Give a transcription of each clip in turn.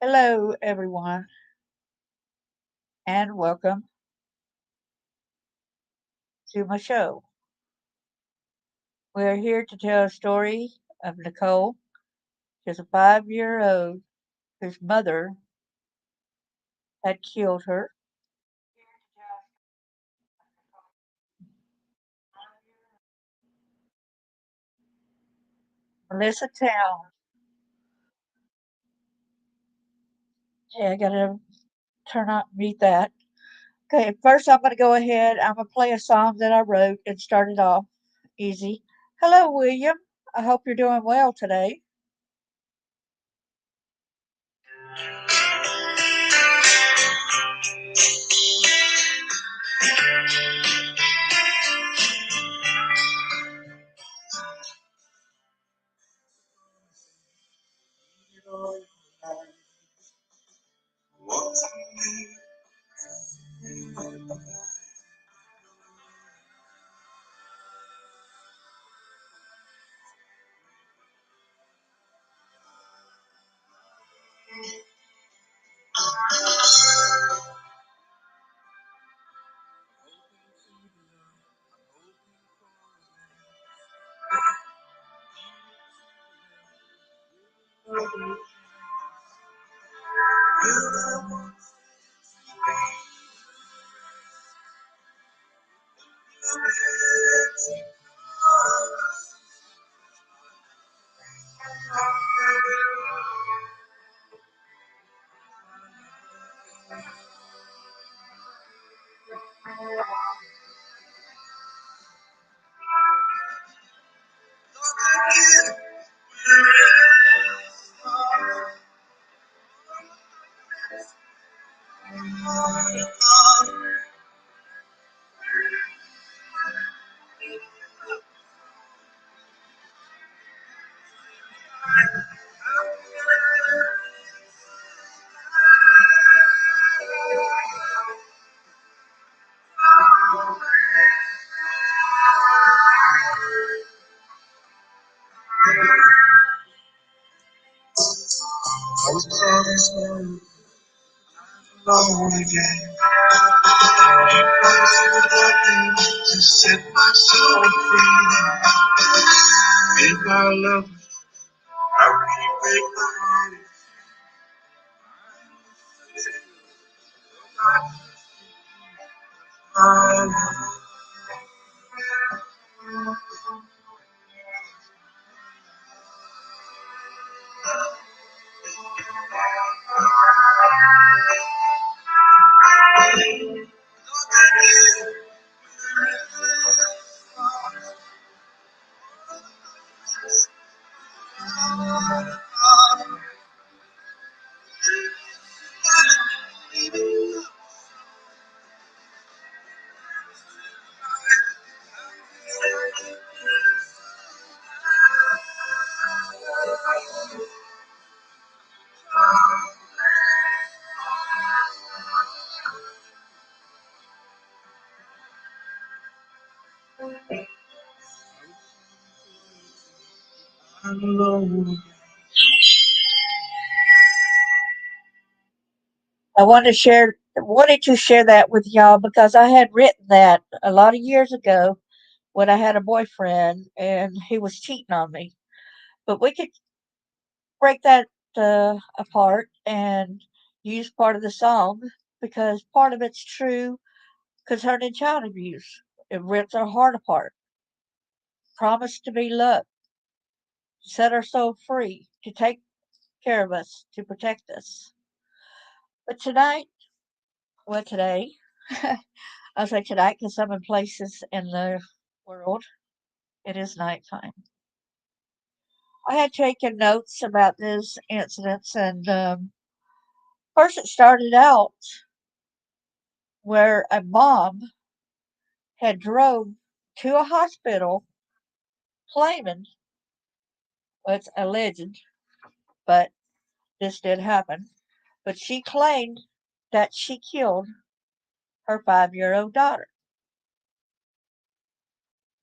Hello, everyone, and welcome to my show. We're here to tell a story of Nichole. She's a 5-year-old whose mother had killed her. Melissa Towne. Hey, I gotta mute that. Okay, first I'm gonna go ahead. I'm gonna play a song that I wrote and start it off easy. Hello, William. I hope you're doing well today. I was promised alone again. You promised you would love me to set my soul free. In my love, I really break my heart. I'm alone. Wanted to share that with y'all because I had written that a lot of years ago when I had a boyfriend and he was cheating on me. But we could break that apart and use part of the song because part of it's true concerning child abuse. It rips our heart apart. Promise to be loved, set our soul free, to take care of us, to protect us. But tonight, well, today, I'll say tonight because some in places in the world, it is nighttime. I had taken notes about this incidents, and first it started out where a mom had drove to a hospital claiming, well, it's alleged, but this did happen, but she claimed that she killed her 5-year-old daughter,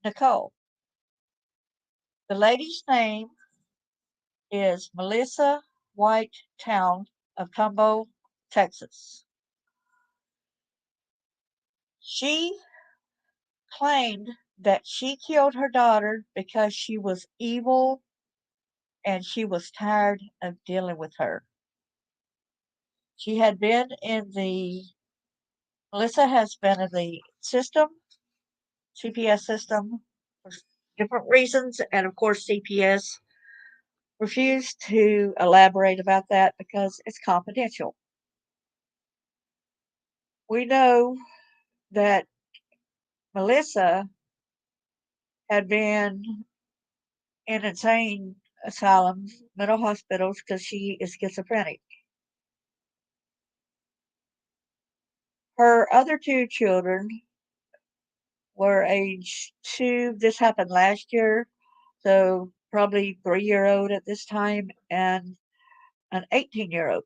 Nichole. The lady's name is Melissa White Towne. of Tumbo, Texas. She claimed that she killed her daughter because she was evil and she was tired of dealing with her. She had been in the Melissa has been in the system, CPS system, for different reasons, and of course, CPS refused to elaborate about that because it's confidential. We know that Melissa had been in insane asylums, mental hospitals, because she is schizophrenic. Her other two children were age 2. This happened last year, so probably 3-year old at this time and an 18-year old.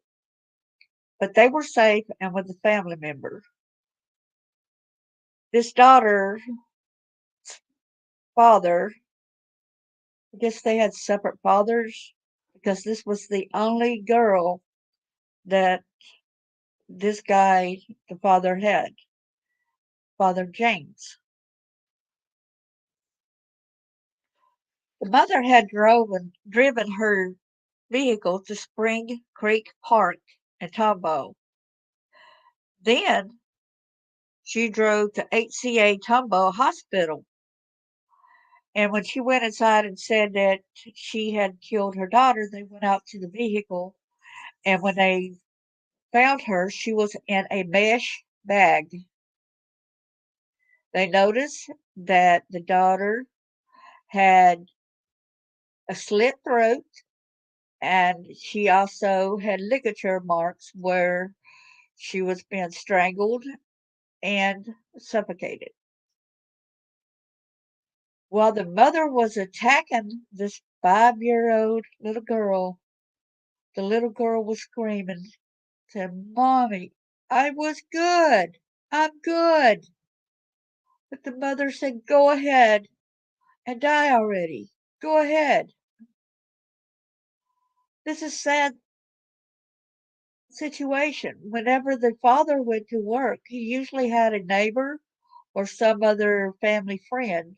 But they were safe and with a family member. This daughter's father, I guess they had separate fathers because this was the only girl that this guy, the father, had, Father James. The mother had driven her vehicle to Spring Creek Park in Tombo. Then she drove to HCA Tombo Hospital. And when she went inside and said that she had killed her daughter, they went out to the vehicle. And when they found her, she was in a mesh bag. They noticed that the daughter had a slit throat and she also had ligature marks where she was being strangled and suffocated. While the mother was attacking this 5-year-old little girl, the little girl was screaming, said, "Mommy, I was good. I'm good." But the mother said, "Go ahead and die already. Go ahead." This is a sad situation. Whenever the father went to work, he usually had a neighbor or some other family friend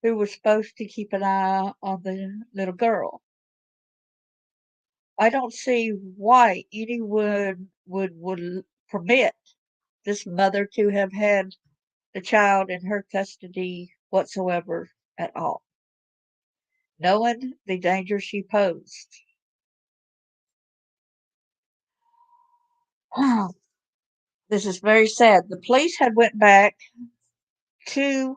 who was supposed to keep an eye on the little girl. I don't see why anyone would permit this mother to have had the child in her custody whatsoever at all, knowing the danger she posed. This is very sad. The police had went back to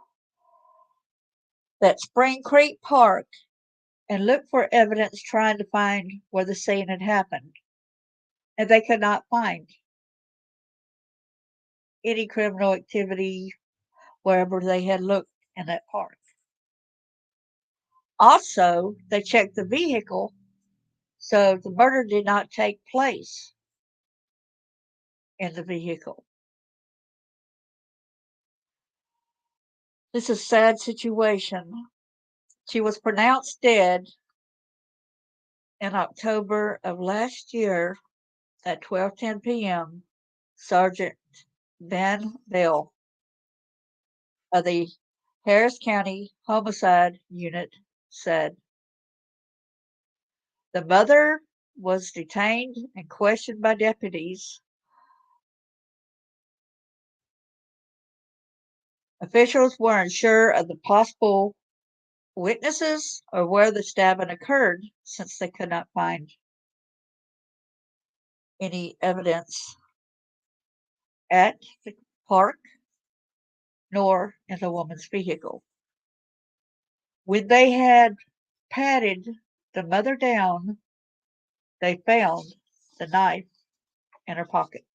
that Spring Creek Park and looked for evidence trying to find where the scene had happened, and they could not find any criminal activity wherever they had looked in that park. Also, they checked the vehicle, so the murder did not take place in the vehicle. This is a sad situation. She was pronounced dead in October of last year at 12:10 p.m. Sergeant Ben Bell of the Harris County Homicide Unit said the mother was detained and questioned by deputies. Officials were unsure of the possible witnesses or where the stabbing occurred since they could not find any evidence at the park nor in the woman's vehicle. When they had patted the mother down, they found the knife in her pocket.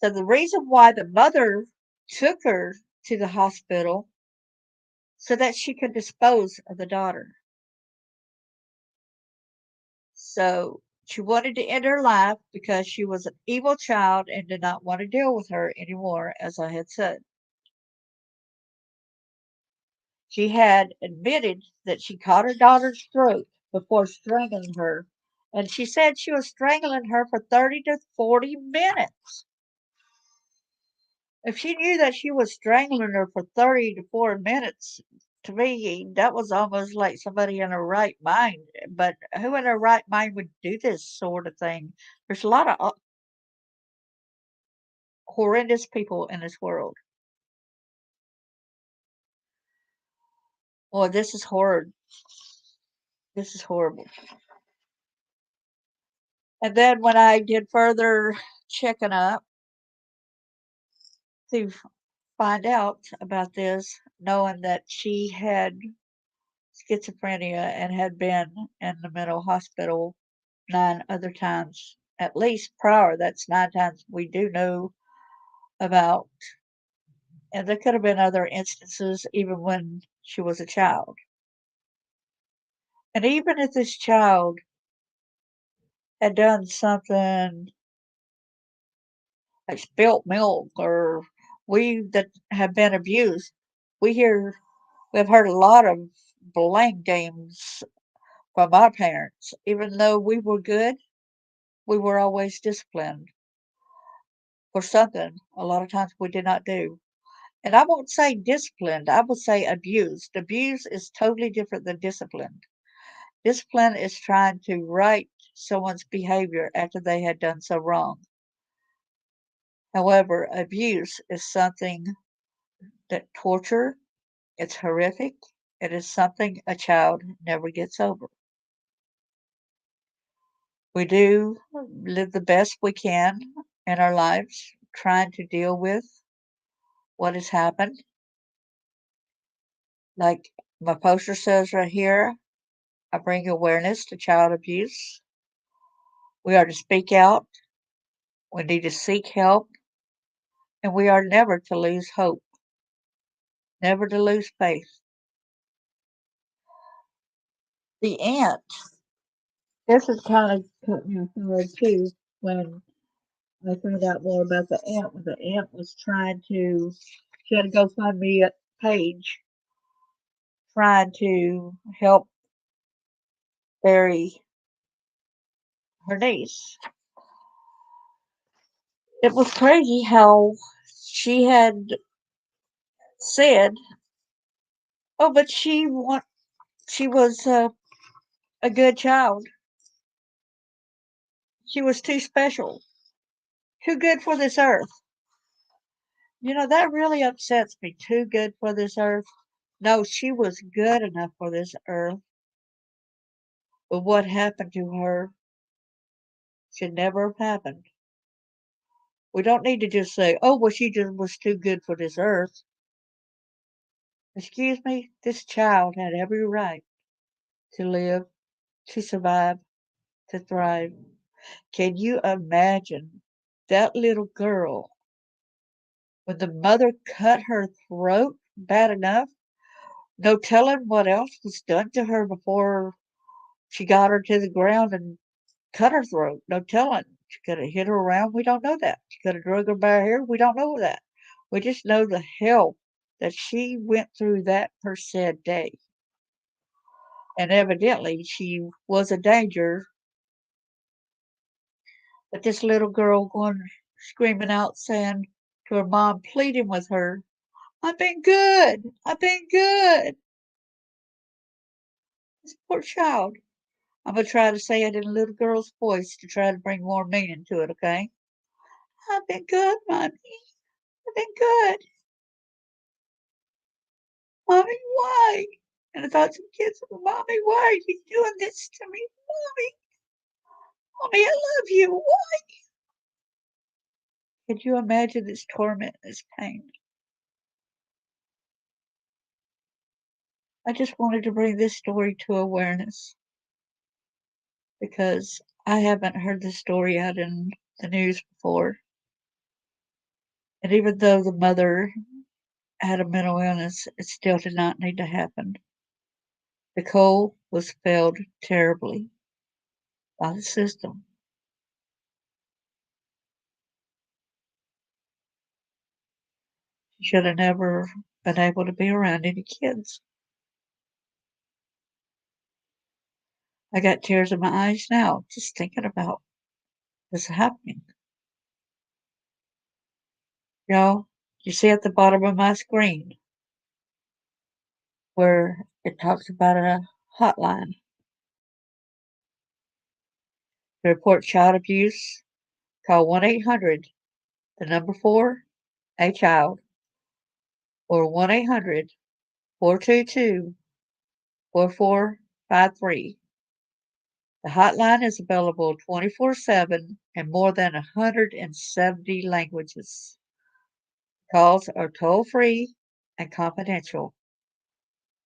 So the reason why the mother took her to the hospital so that she could dispose of the daughter. So she wanted to end her life because she was an evil child and did not want to deal with her anymore, as I had said. She had admitted that she caught her daughter's throat before strangling her, and she said she was strangling her for 30 to 40 minutes. If she knew that she was strangling her for 30 to 40 minutes, to me, that was almost like somebody in her right mind. But who in their right mind would do this sort of thing? There's a lot of horrendous people in this world. Boy, this is horrid. This is horrible. And then when I did further checking up to find out about this, knowing that she had schizophrenia and had been in the mental hospital 9 other times, at least prior. That's 9 times we do know about. And there could have been other instances even when she was a child. And even if this child had done something like spilt milk or we that have been abused, we've heard a lot of blame games from our parents. Even though we were good, we were always disciplined for something a lot of times we did not do. And I won't say disciplined, I would say abused. Abuse is totally different than disciplined. Discipline is trying to right someone's behavior after they had done so wrong. However, abuse is something that torture, it's horrific, it is something a child never gets over. We do live the best we can in our lives, trying to deal with what has happened. Like my poster says right here, I bring awareness to child abuse. We are to speak out, we need to seek help, and we are never to lose hope, never to lose faith. The aunt, this is kind of cut me off guard too when I found out more about the aunt. When the aunt was trying to, she had a GoFundMe page trying to help bury her niece. It was crazy how she had said, "Oh, but she was a good child. She was too special, too good for this earth." That really upsets me. Too good for this earth. No, she was good enough for this earth, but what happened to her should never have happened. We don't need to just say, "Oh, well, she just was too good for this earth." Excuse me, this child had every right to live, to survive, to thrive. Can you imagine that little girl when the mother cut her throat bad enough? No telling what else was done to her before she got her to the ground and cut her throat. No telling. She could have hit her around. We don't know that. She could have drug her by her hair. We don't know that. We just know the hell that she went through that per said day. And evidently she was a danger. But this little girl going screaming out saying to her mom, pleading with her, "I've been good. I've been good." This poor child. I'm gonna try to say it in a little girl's voice to try to bring more meaning to it, okay? "I've been good, mommy. I've been good. Mommy, why?" And I thought some kids were, "Mommy, why are you doing this to me? Mommy, mommy, I love you. Why?" Could you imagine this torment, this pain? I just wanted to bring this story to awareness because I haven't heard this story out in the news before. And even though the mother had a mental illness, it still did not need to happen. Nichole was failed terribly by the system. She should have never been able to be around any kids. I got tears in my eyes now just thinking about this happening. Y'all, you see at the bottom of my screen where it talks about a hotline to report child abuse. Call 1-800, the number 4, a child, or 1-800-422-4453. The hotline is available 24/7 in more than 170 languages. Calls are toll-free and confidential.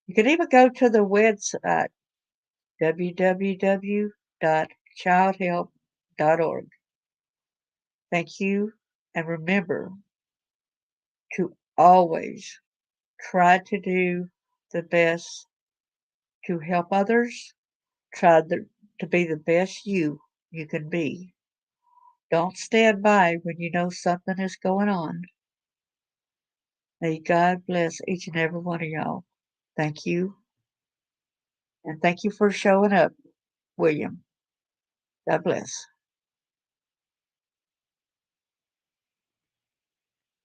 You can even go to the website www.childhelp.org. Thank you, and remember to always try to do the best to help others. To be the best you can be. Don't stand by when you know something is going on. May God bless each and every one of y'all. Thank you. And thank you for showing up, William. God bless.